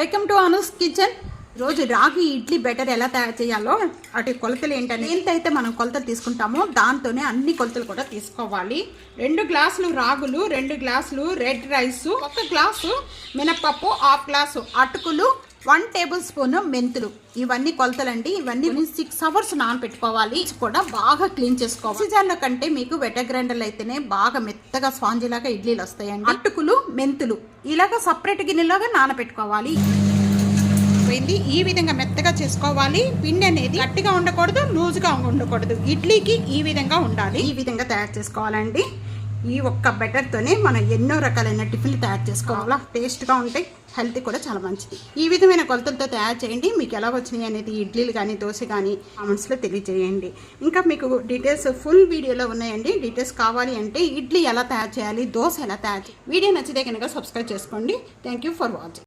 Welcome to Anu's kitchen. రోజు రాగి idli better ఎలా తయారు చేయాలో వాటి కొలతలు ఏంటని ఎంతైతే మనం కొలతలు తీసుకుంటామో దాంతోనే అన్ని కొలతలు కూడా తీసుకోవాలి. 2 గ్లాసులు రాగులు, 2 గ్లాసులు రెడ్ రైస్, 1 గ్లాసు మినపప్పు, 1/2 గ్లాసు అటుకులు, 1 టేబుల్ స్పూన్ మెంతులు. ఇవన్నీ కొలతలండి. ఇవన్నీ 6 అవర్స్ నానబెట్టుకోవాలి. కూడా బాగా క్లీన్ చేసుకోవాలి. సీజన్లో కంటే మీకు వెట గ్రైండర్లు అయితేనే బాగా మెత్తగా స్పాంజీ లాగా ఇడ్లీలు వస్తాయండి. అటుకులు, మెంతులు ఇలాగ సపరేట్ గిన్నెలాగా నానబెట్టుకోవాలి. ఈ విధంగా మెత్తగా చేసుకోవాలి. పిండి అనేది గట్టిగా ఉండకూడదు, లూజ్గా ఉండకూడదు. ఇడ్లీకి ఈ విధంగా ఉండాలి. ఈ విధంగా తయారు చేసుకోవాలండి. ఈ ఒక్క బెటర్తోనే మనం ఎన్నో రకాలైన టిఫిన్లు తయారు చేసుకోవాలా. టేస్ట్గా ఉంటాయి, హెల్త్ కూడా చాలా మంచిది. ఈ విధమైన కొలతలతో తయారు చేయండి. మీకు ఎలా వచ్చినాయి అనేది ఇడ్లీలు కానీ దోశ కానీ కామెంట్స్లో తెలియజేయండి. ఇంకా మీకు డీటెయిల్స్ ఫుల్ వీడియోలో ఉన్నాయండి. డీటెయిల్స్ కావాలి అంటే ఇడ్లీ ఎలా తయారు చేయాలి, దోశ ఎలా తయారు చేయాలి, వీడియో నచ్చితే కనుక సబ్స్క్రైబ్ చేసుకోండి. Thank you for watching.